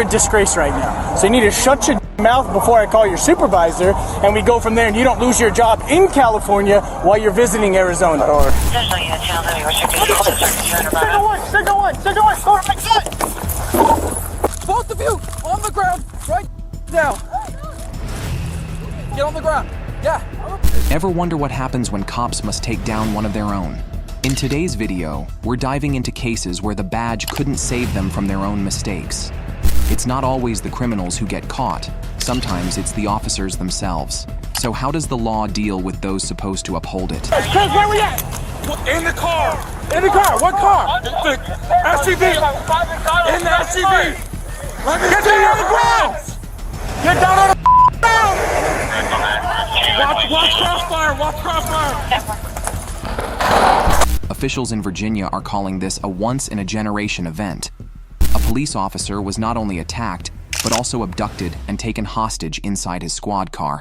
a disgrace right now. So you need to shut your mouth before I call your supervisor, and we go from there, and you don't lose your job in California while you're visiting Arizona. Signal one, go to my side. Both of you on the ground right now. Get on the ground. Yeah. Ever wonder what happens when cops must take down one of their own? In today's video, we're diving into cases where the badge couldn't save them from their own mistakes. It's not always the criminals who get caught. Sometimes it's the officers themselves. So how does the law deal with those supposed to uphold it? Chris, where we at? In the car. In the car. What car? The SUV. In the SUV. Get down on the ground! Get down on the ground! Watch crossfire. Watch crossfire. Officials in Virginia are calling this a once-in-a-generation event. A police officer was not only attacked, but also abducted and taken hostage inside his squad car.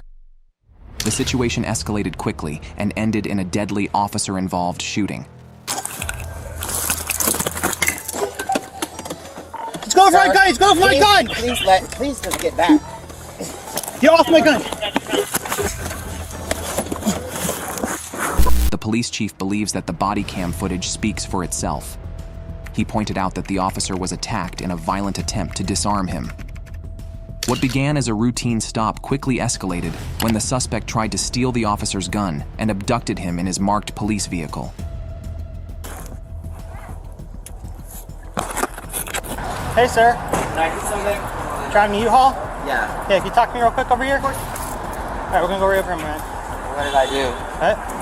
The situation escalated quickly and ended in a deadly officer-involved shooting. Let's go for my gun! Let's go for my gun! Please just get back. Get off my gun! The police chief believes that the body cam footage speaks for itself. He pointed out that the officer was attacked in a violent attempt to disarm him. What began as a routine stop quickly escalated when the suspect tried to steal the officer's gun and abducted him in his marked police vehicle. Hey, sir. Can I do something? Driving a U-Haul? Yeah. Yeah, can you talk to me real quick over here? Of course. Alright, we're gonna go right over here, man. What did I do?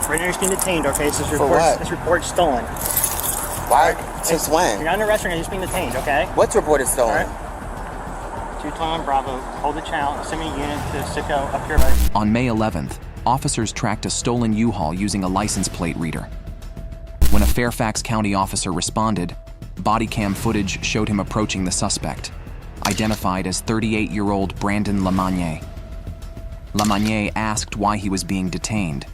Right now you're being detained, okay? This what? report's stolen. Why? Since when? You're not in a restaurant, you're just being detained, okay? What's reported stolen? Alright. 221 Bravo, hold the channel, send me a unit to Sicko up here by... On May 11th, officers tracked a stolen U-Haul using a license plate reader. When a Fairfax County officer responded, body cam footage showed him approaching the suspect, identified as 38-year-old Brandon Lamagné. Lamagné asked why he was being detained.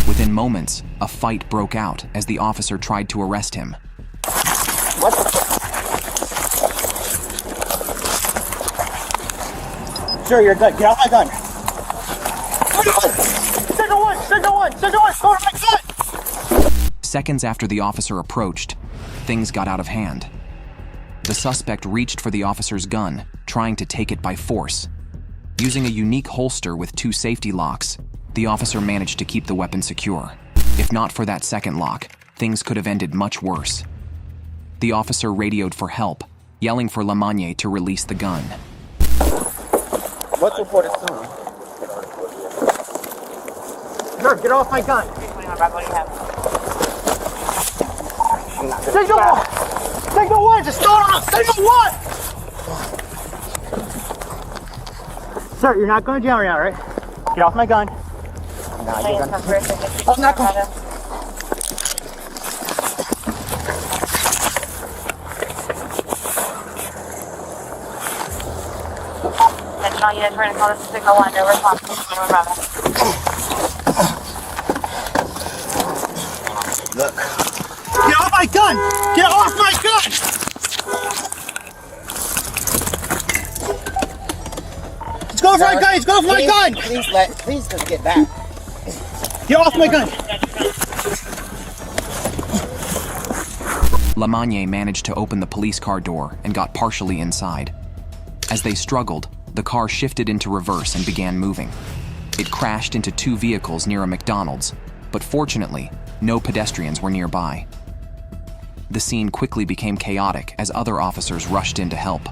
Within moments, a fight broke out as the officer tried to arrest him. What the fuck? Sir, you're good. Get off my gun. Signal one, go to my side! Seconds after the officer approached, things got out of hand. The suspect reached for the officer's gun, trying to take it by force. Using a unique holster with 2 safety locks, the officer managed to keep the weapon secure. If not for that second lock, things could have ended much worse. The officer radioed for help, yelling for Lamagné to release the gun. What's reported stolen? Sir, get off my gun. What do you have? Signal one, just start off. Signal one! Sir, you're not going to jail right now, right? Get off my gun. Nah, you're gonna... I'm not going to... All units, we're going to call this Sicko 1, no response from Bravo. Look. Get off my gun! Get off my gun! Let's go for my gun! Let's go for my gun! Please just get back. Get off my gun! Lamagné managed to open the police car door and got partially inside. As they struggled, the car shifted into reverse and began moving. It crashed into 2 vehicles near a McDonald's, but fortunately, no pedestrians were nearby. The scene quickly became chaotic as other officers rushed in to help.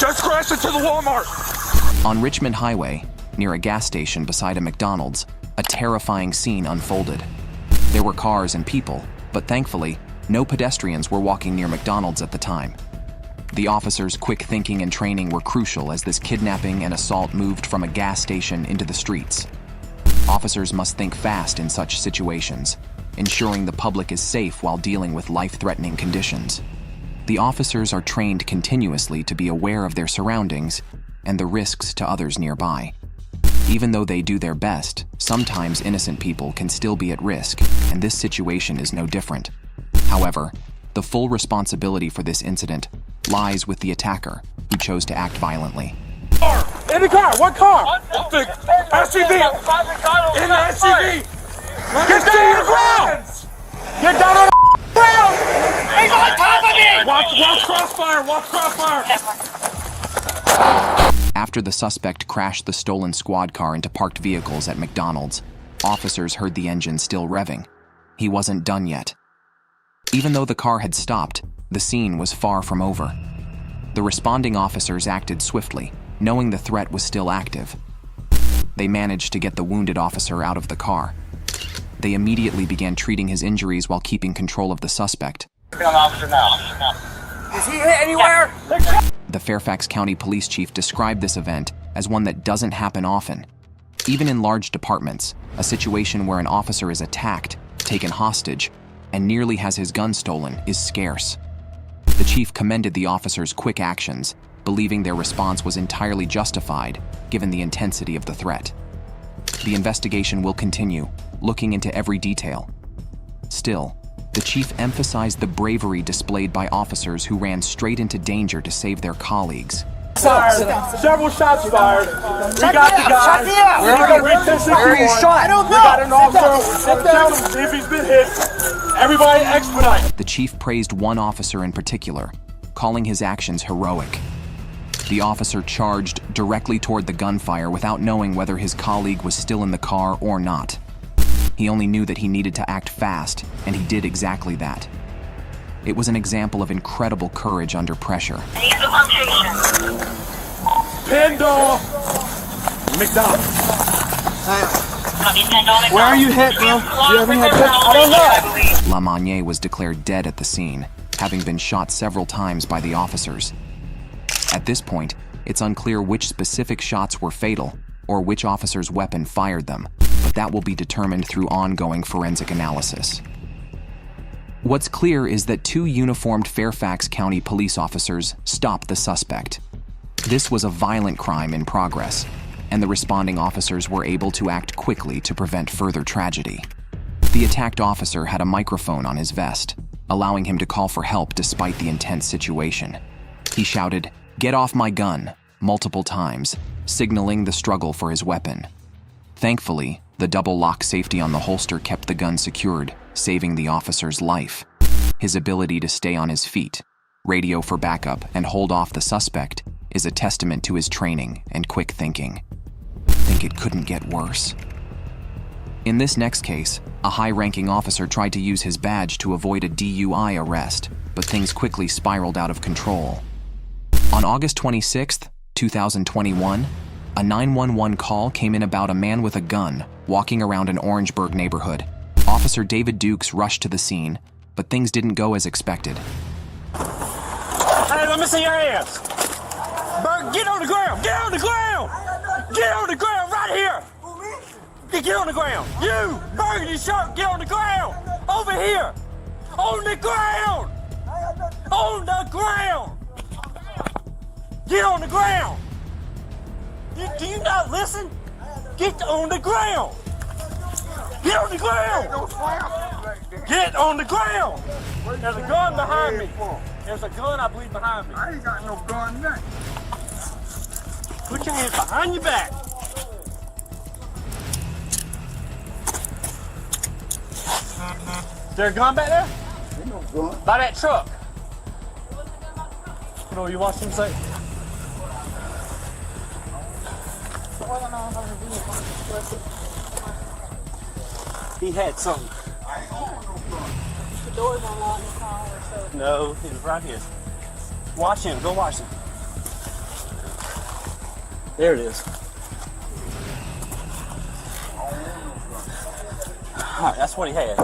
Just crashed into the Walmart. On Richmond Highway, near a gas station beside a McDonald's, a terrifying scene unfolded. There were cars and people, but thankfully, no pedestrians were walking near McDonald's at the time. The officers' quick thinking and training were crucial as this kidnapping and assault moved from a gas station into the streets. Officers must think fast in such situations, ensuring the public is safe while dealing with life-threatening conditions. The officers are trained continuously to be aware of their surroundings and the risks to others nearby. Even though they do their best, sometimes innocent people can still be at risk, and this situation is no different. However, the full responsibility for this incident lies with the attacker, who chose to act violently. In the car! What car? The SUV! In the SUV! Get down on the ground! Get down on the ground! He's on top of me! Watch crossfire! Watch crossfire! After the suspect crashed the stolen squad car into parked vehicles at McDonald's, officers heard the engine still revving. He wasn't done yet. Even though the car had stopped, the scene was far from over. The responding officers acted swiftly, knowing the threat was still active. They managed to get the wounded officer out of the car. They immediately began treating his injuries while keeping control of the suspect. Is he hit anywhere? The Fairfax County police chief described this event as one that doesn't happen often. Even in large departments, a situation where an officer is attacked, taken hostage, and nearly has his gun stolen is scarce. The chief commended the officers' quick actions, believing their response was entirely justified given the intensity of the threat. The investigation will continue, looking into every detail. Still, the chief emphasized the bravery displayed by officers who ran straight into danger to save their colleagues. Several shots fired. We got the guy. Where are you shot? We got an officer. Tell him, see if he's been hit. Everybody expedite. The chief praised one officer in particular, calling his actions heroic. The officer charged directly toward the gunfire without knowing whether his colleague was still in the car or not. He only knew that he needed to act fast, and he did exactly that. It was an example of incredible courage under pressure. Need the location. Pendle. McDonald's. Where are you hit, bro? Do you have any idea? I don't know. Lamagné was declared dead at the scene, having been shot several times by the officers. At this point, it's unclear which specific shots were fatal or which officer's weapon fired them, but that will be determined through ongoing forensic analysis. What's clear is that two uniformed Fairfax County police officers stopped the suspect. This was a violent crime in progress, and the responding officers were able to act quickly to prevent further tragedy. The attacked officer had a microphone on his vest, allowing him to call for help despite the intense situation. He shouted, "Get off my gun," multiple times, signaling the struggle for his weapon. Thankfully, the double lock safety on the holster kept the gun secured, saving the officer's life. His ability to stay on his feet, radio for backup, and hold off the suspect is a testament to his training and quick thinking. Think it couldn't get worse. In this next case, a high-ranking officer tried to use his badge to avoid a DUI arrest, but things quickly spiraled out of control. On August 26, 2021, a 911 call came in about a man with a gun walking around an Orangeburg neighborhood. Officer David Dukes rushed to the scene, but things didn't go as expected. Hey, let me see your hands. Berg, get on the ground. Get on the ground. Get on the ground right here. Get on the ground. You, burgundy shirt, get on the ground. Over here. On the ground. On the ground. Get on the ground. Do you not listen? Get on the ground. Get on the ground. Get on the ground. There's a gun behind me. There's a gun, I believe, behind me. I ain't got no gun now. Put your hands behind your back. Is there a gun back there? Ain't no gun. By that truck. You know what you watched him say? He had something. I ain't got no gun. The door's unlocked in the car, so. No, he was right here. Watch him. Go watch him. There it is. All right, that's what he had.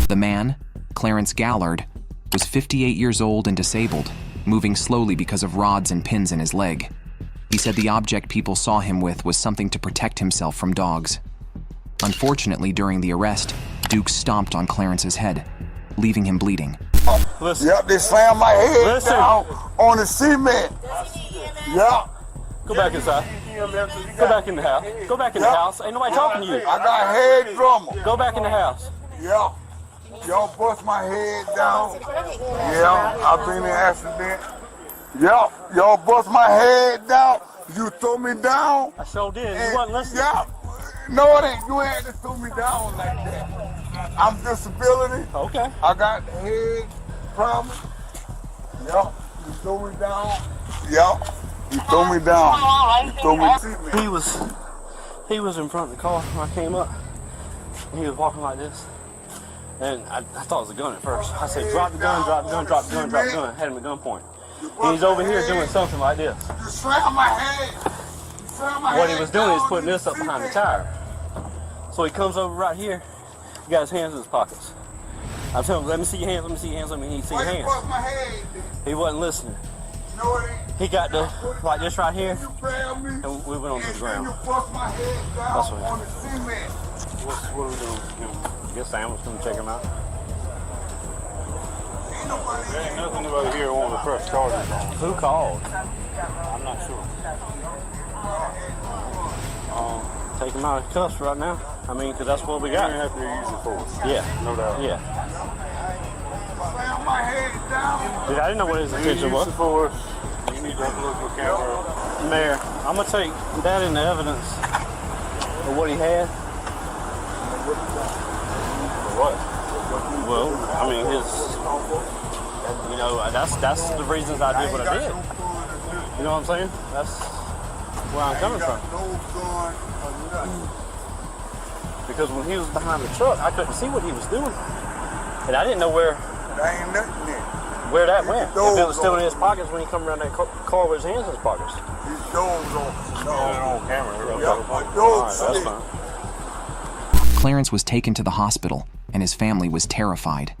The man, Clarence Gallard, was 58 years old and disabled, moving slowly because of rods and pins in his leg. He said the object people saw him with was something to protect himself from dogs. Unfortunately, during the arrest, Duke stomped on Clarence's head, leaving him bleeding. Listen. Yep, they slammed my head Listen. down on the cement. Yep. Go back inside. Go back in the house. Go back in the house. Ain't nobody talking to you. I got head trauma. Go back in the house. Yep. Y'all bust my head down. Yeah, I've been in an accident. Yeah, y'all bust my head down. You threw me down. I sure did. And You wasn't listening. yeah, no, it ain't. You had to throw me down like that. I'm disability. Okay. I got head problem. Yeah, you threw me down. Yeah, you threw me down. You threw me. He was in front of the car when I came up. And he was walking like this. And I thought it was a gun at first. I said, drop the gun, drop the gun, drop the gun, drop the gun. Had him at gunpoint. And he's over here doing something like this. You slammed my head. You slammed my What head he was doing is down. putting this up behind the tire. So he comes over right here. He got his hands in his pockets. I tell him, let me see your hands, let me see your hands, let me see your Why you hands. bust my head? He wasn't listening. No, it ain't. He got the, like this right here, You grabbed me. and we went onto the And ground. you bust my head down That's what- on the cement. What are we doing? I guess Sam was going to check him out. Ain't nobody. There ain't nothing about here on the press charges on. Who called? I'm not sure. Take him out of cuffs right now. I mean, because that's what we You're got. gonna have to use your force. Yeah. No doubt. Yeah. Slam my head down. Dude, I didn't know what his You intention use was. the force. You need to have a look at the camera. Mayor, I'm going to take that into evidence of what he had. What? Well, I mean, that's the reasons I did what I did. You know what I'm saying? That's where I'm coming from. No gun or nothing. Because when he was behind the truck, I couldn't see what he was doing. And I didn't know where There ain't nothing there. that went. If it was still in his pockets when he come around that car with his hands in his pockets. These dogs on. Got it on camera. Yeah, my All dogs right, that's sick. fine. Clarence was taken to the hospital, and his family was terrified.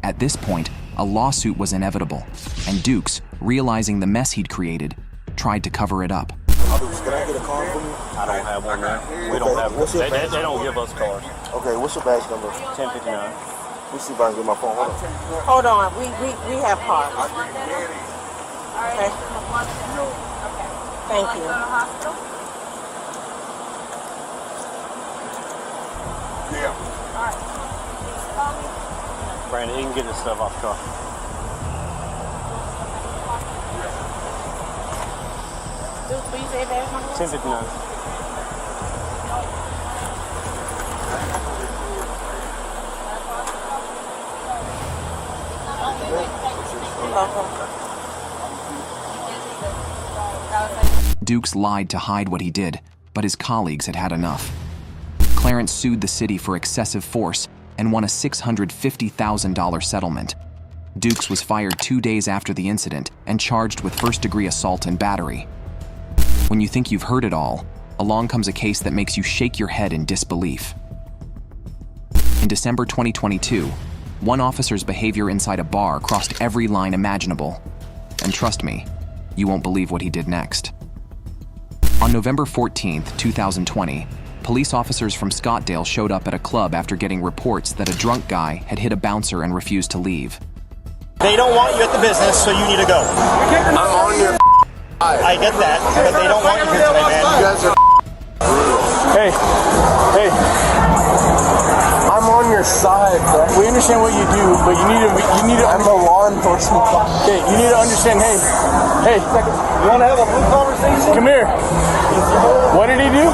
At this point, a lawsuit was inevitable, and Dukes, realizing the mess he'd created, tried to cover it up. Can I get a card from you? I don't have one now. We don't have What's your they don't give us cars. Okay, what's your badge number? 1059. Let me see if I can get my phone. Hold on. Hold on, we have cards. Okay. Thank you. Yeah. Brandon, he can get his stuff off the car. Dude, will you say that? 1059. Dukes lied to hide what he did, but his colleagues had had enough. Clarence sued the city for excessive force and won a $650,000 settlement. Dukes was fired 2 days after the incident and charged with first-degree assault and battery. When you think you've heard it all, along comes a case that makes you shake your head in disbelief. In December 2022, one officer's behavior inside a bar crossed every line imaginable. And trust me, you won't believe what he did next. On November 14th, 2020, police officers from Scottdale showed up at a club after getting reports that a drunk guy had hit a bouncer and refused to leave. They don't want you at the business, so you need to go. I'm on your. I get that, but they don't want you here today, man. You guys are. Hey, I'm on your side, bro. We understand what you do, but you need to. I'm a law enforcement. Okay, you need to understand. Hey, you want to have a blue conversation? Come here. What did he do?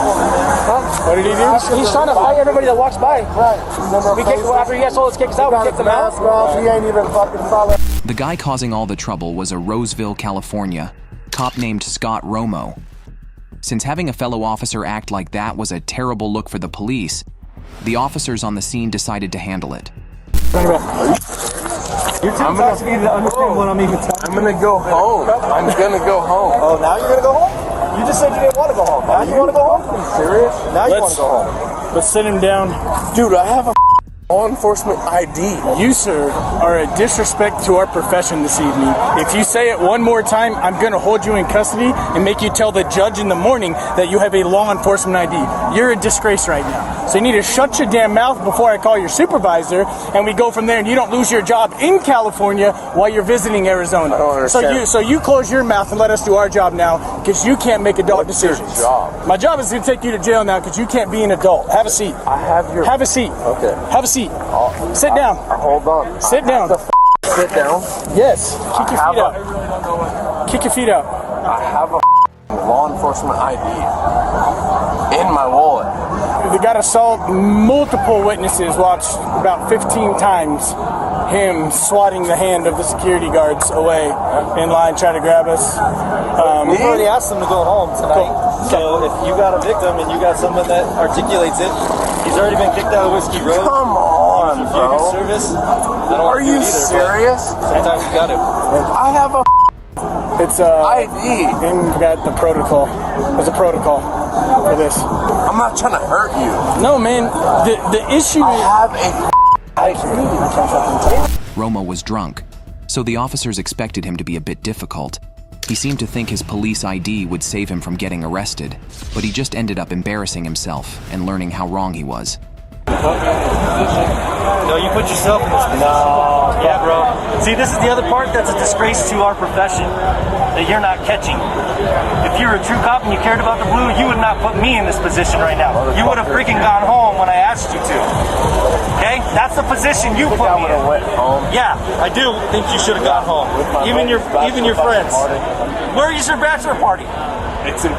What did he do? He's trying to fight everybody that walks by. Right. After he gets all his kicks out, we kicked him out. He ain't even fucking following. The guy causing all the trouble was a Roseville, California cop named Scott Romo. Since having a fellow officer act like that was a terrible look for the police, the officers on the scene decided to handle it. You're too intoxicated to understand what I'm even talking. I'm gonna go home. I'm gonna go home. Oh, now you're gonna go home? You just said you didn't want to go home. Now you want to go home? Are you serious? Now you want to go home. Let's sit him down. Dude, I have a law enforcement ID. You, sir, are a disrespect to our profession this evening. If you say it one more time, I'm going to hold you in custody and make you tell the judge in the morning that you have a law enforcement ID. You're a disgrace right now. So you need to shut your damn mouth before I call your supervisor, and we go from there, and you don't lose your job in California while you're visiting Arizona. I don't understand. So you close your mouth and let us do our job now, because you can't make adult decisions. What's your job? My job is to take you to jail now, because you can't be an adult. Have a seat. Have a seat. Okay. Have a seat. Sit down. Hold on. Sit down. Sit down. Yes. Kick your feet out. Kick your feet out. I have a law enforcement ID in my wallet. They got assault. Multiple witnesses watched about 15 times him swatting the hand of the security guards away in line trying to grab us. We've already asked them to go home tonight. So if you got a victim and you got someone that articulates it, he's already been kicked out of Whiskey Road. Come on, bro. Service. I don't Are you serious? Sometimes you got it. I have a It's ID. and forgot the protocol. There's a protocol for this. I'm not trying to hurt you. No, man. The issue I is have a Romo was drunk, so the officers expected him to be a bit difficult. He seemed to think his police ID would save him from getting arrested, but he just ended up embarrassing himself and learning how wrong he was. No, you put yourself in this position. No. Yeah, bro. See, this is the other part that's a disgrace to our profession that you're not catching. If you were a true cop and you cared about the blue, you would not put me in this position right now. You would have freaking gone home when I asked you to. Okay? That's the position you put me in. Yeah, I do think you should have gone home. Even your friends. Where is your bachelor party? It's in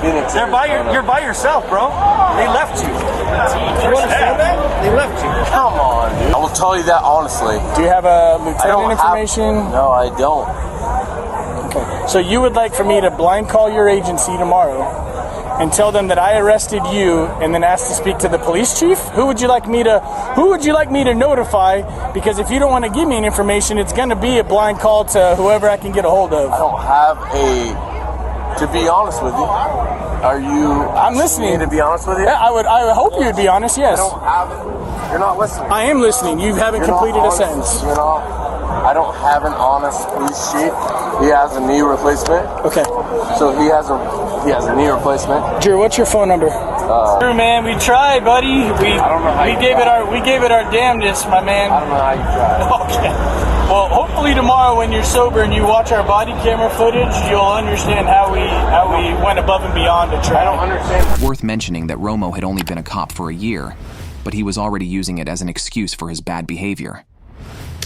Phoenix. You're by yourself, bro. They left you. You understand that? They left you. Come on, dude. I will tell you that honestly. Do you have a lieutenant information? No, I don't. Okay. So you would like for me to blind call your agency tomorrow and tell them that I arrested you, and then ask to speak to the police chief? Who would you like me to notify? Because if you don't want to give me any information, it's going to be a blind call to whoever I can get a hold of. I don't have a. To be honest with you, are you? I'm listening. To be honest with you, Yeah, I would hope you would be honest. Yes. I don't have it. You're not listening. I am listening. You haven't You're completed not a honest. sentence. You're not. I don't have an honest police chief. He has a knee replacement. Okay. So he has a knee replacement. Drew, what's your phone number? Drew, man, we tried, buddy. We gave it our damnedest, my man. I don't know how you tried. Okay. Well, hopefully tomorrow when you're sober and you watch our body camera footage, you'll understand how we went above and beyond to try. I don't understand. Worth mentioning that Romo had only been a cop for a year, but he was already using it as an excuse for his bad behavior.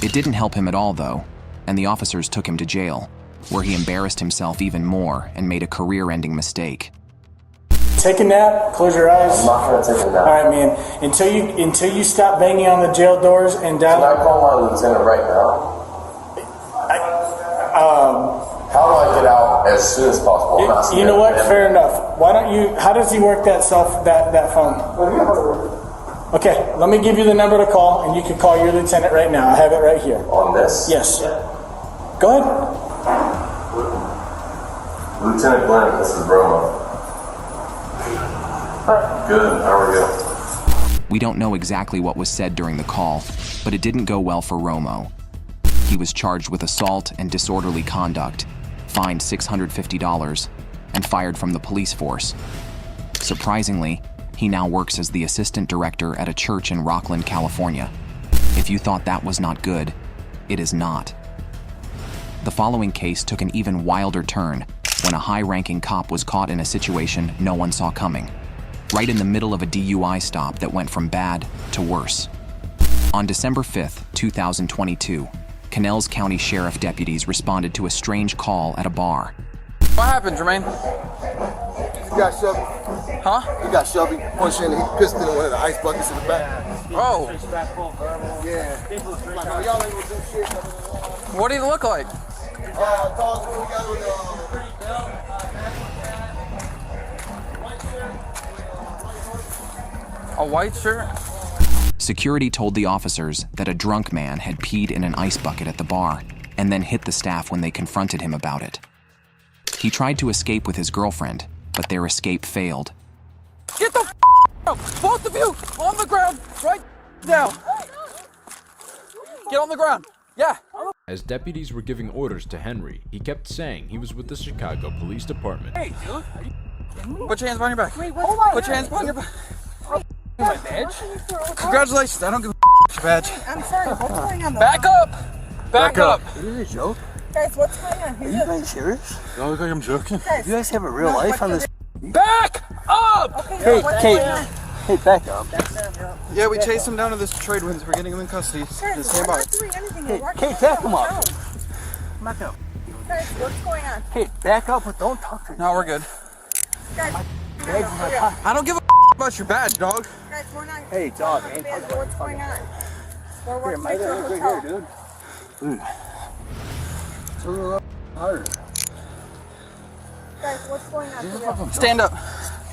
It didn't help him at all, though, and the officers took him to jail, where he embarrassed himself even more and made a career-ending mistake. Take a nap, close your eyes. I'm not gonna take a nap. All right, man. Until you stop banging on the jail doors and down. Can I call my lieutenant right now? How do I get out as soon as possible? You know what? Fair enough. Why don't you? How does he work that phone? Okay, let me give you the number to call, and you can call your lieutenant right now. I have it right here. On this? Yes. Go ahead. Lieutenant Glenn, this is Romo. Good. How are you? We don't know exactly what was said during the call, but it didn't go well for Romo. He was charged with assault and disorderly conduct, fined $650, and fired from the police force. Surprisingly, he now works as the assistant director at a church in Rockland, California. If you thought that was not good, it is not. The following case took an even wilder turn when a high-ranking cop was caught in a situation no one saw coming, right in the middle of a DUI stop that went from bad to worse. On December 5th, 2022, Pinellas County Sheriff deputies responded to a strange call at a bar. What happened, Jermaine? He got shoved. Huh? He got shoved. He punched in and he pissed in one of the ice buckets in the back. Oh. Yeah. Like, y'all ain't gonna do shit. What do you look like? A white shirt? Security told the officers that a drunk man had peed in an ice bucket at the bar and then hit the staff when they confronted him about it. He tried to escape with his girlfriend, but their escape failed. Get the out! Both of you! On the ground! Right now! Get on the ground! Yeah! As deputies were giving orders to Henry, he kept saying he was with the Chicago Police Department. Hey, dude! Put your hands behind your back. Wait, put your hands behind your back. my badge. Congratulations, I don't give a your badge. I'm sorry, what's going on? Back up! Back up! Is it a joke? Guys, what's going on? Are you guys serious? Don't look like I'm joking. Guys, You guys have a real life on this? Back up! okay, what's going on? Hey, back up. Yeah, we chased him down to this trade winds. We're getting him in custody. Guys, Just stand we're by. not doing anything. Hey, We're walking Kate, down back him up. town. Back up. Guys, what's going on? Hey, back up, but don't talk to me. No, we're good. Guys, I don't give a about your badge, dog. guys, we're not. Hey, dog, we're not ain't bad, but what's going on? We're Here, walking my back to a dad right hotel. here, dude. It's a little harder. Guys, what's going on? For real? Stand up.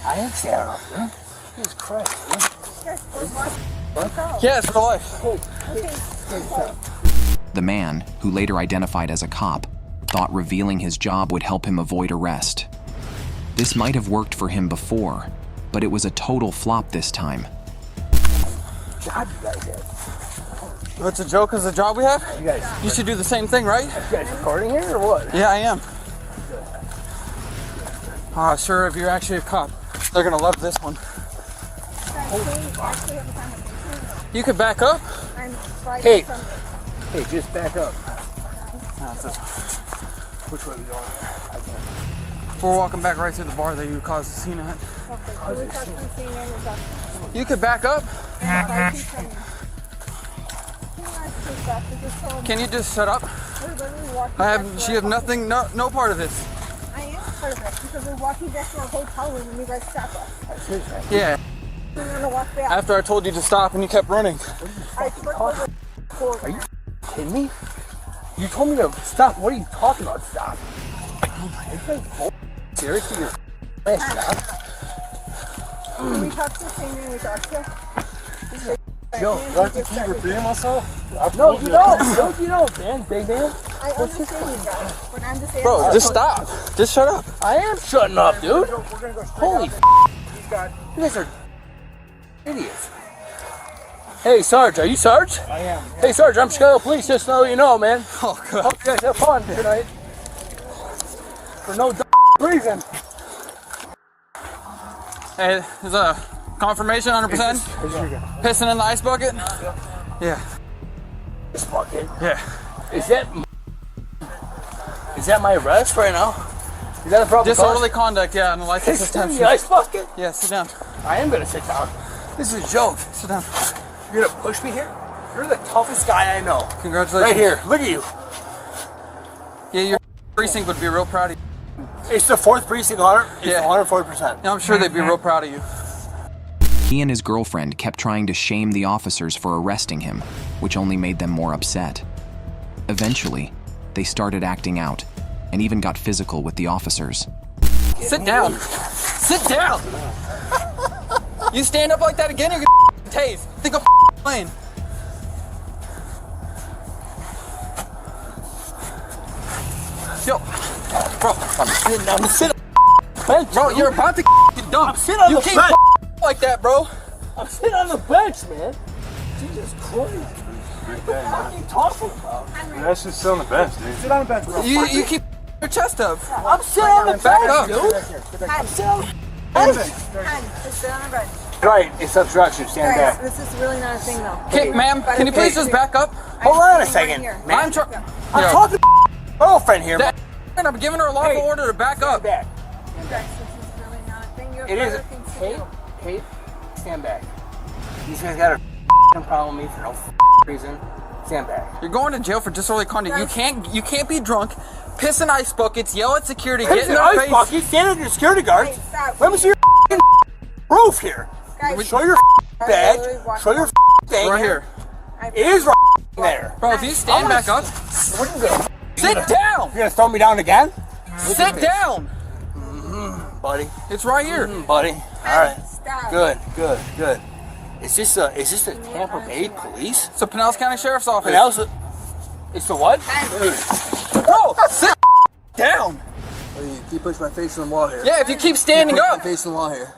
I am standing up, dude. Jesus Christ, dude. Guys, we're walking to a hotel. Yeah, it's for life. The man, who later identified as a cop, thought revealing his job would help him avoid arrest. This might have worked for him before, but it was a total flop this time. God, you guys have. What's a joke is the job we have? You guys, You should do the same thing, right? you guys recording here or what? Yeah, I am. Sure, if you're actually a cop, they're gonna love this one. You could back up. Hey, hey, just back up. Which way are we going? We're walking back right through the bar that you caused the scene at. You could back up. Can you just shut up? She have nothing, no part of this. I am part of it because we're walking back to our hotel room and you guys stopped us. Yeah. We're gonna walk back. After I told you to stop and you kept running. I tripped over. Are you kidding me? You told me to stop. What are you talking about? Stop. Seriously, you're stop. We talked to the same man we talked to. Yo, Do I have to keep repeating myself? no, you don't. No, you don't, man. Big man. I understand you guys, but I'm just asking. Bro, just stop. Just shut up. I am shutting up, dude. Holy you guys are idiots. Hey, Sarge, are you Sarge? I am. Hey, Sarge, I'm Chicago Police, just so you know, man. Oh, God. Hope you guys have fun tonight. For no reason. Hey, there's a confirmation 100%. Pissing in the ice bucket? Yeah. This bucket. Yeah. Is that my arrest right now? Is that a problem? Disorderly conduct, yeah, and the license is in 10. the ice bucket? Yeah, sit down. I am gonna sit down. This is a joke. Sit down. You're gonna push me here? You're the toughest guy I know. Congratulations. Right here. Look at you. Yeah, your precinct would be real proud of you. It's the 4th precinct, 100. It's Yeah. 140%. Yeah, I'm sure they'd be real proud of you. He and his girlfriend kept trying to shame the officers for arresting him, which only made them more upset. Eventually, they started acting out and even got physical with the officers. Sit down. Sit down. You stand up like that again, you're gonna tase. Think I'm playing. Yo, bro, I'm sitting on the bench. Bro, you're about to get dumped. Sit on you the can't bench. like that, bro. I'm sitting on the bench, man. Jesus Christ. What the fuck are you talking about? That's just still on the bench, dude. Sit on the bench, bro. You keep your chest up. I'm sitting on the Back bench, up. dude. I'm sitting on the bench. Just sit on the bench. Right, it's obstruction. Stand Guys, back. this is really not a thing though. Okay, ma'am, can you please just back up? Hold on a second, Right man. I'm trying. I'm talking to girlfriend here. And I'm giving her a lawful order to back up. Stand back. Guys, this is really not a thing. You have It is. other things to Kate, do. Kate, stand back. These guys got a problem with me for no reason. Stand back. You're going to jail for disorderly conduct. You can't be drunk, piss in ice buckets, yell at security, get in their ice face. bucket, stand under the security guards. Hey, stop. Let me see your roof here. Guys, Show your badge. Show your thing Right here. It is there. Bro, if you stand back up, What are you gonna? sit down. You're gonna throw me down again, Sit down. buddy? It's right here. Buddy. All right. Stop. Good. Is this the Tampa Bay Police? It's the Pinellas County Sheriff's Office. And also, it's the what? Bro, sit down. You keep pushing my face on the wall here. Yeah, if you keep standing up. Face on the wall here.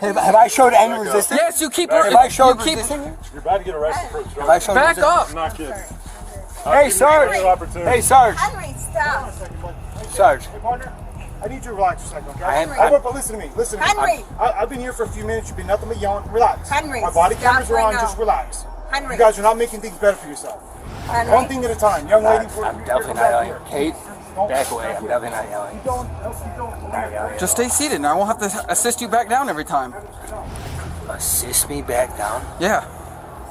Have I showed any resistance? Yes, you keep. Have I showed you keep. resistance? You're about to get arrested for obstruction. Have I showed Back resistance? up. I'm not kidding. Hey, Sarge. Hey, Sarge. Henry, stop. Sarge. I need you to relax for a second, okay? But listen to me. Listen to me. Henry! I've been here for a few minutes. You've been nothing but yelling. Relax. Henry, My body stop cameras are right on. now. Just relax. Henry. You guys are not making things better for yourself. Henry. One thing at a time. Young lady. I'm definitely not yelling. Kate, back away. I'm definitely not yelling. Not yelling. Just stay seated and I won't have to assist you back down every time. Assist me back down? Yeah.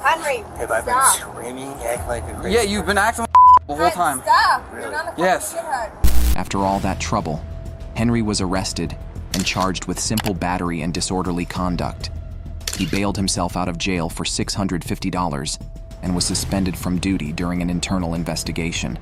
Henry, Have I been stop. screaming, acting like a crazy? Yeah, you've been acting the whole time. Stop. Really? You're not a fucking Yes. shithead. After all that trouble, Henry was arrested and charged with simple battery and disorderly conduct. He bailed himself out of jail for $650 and was suspended from duty during an internal investigation.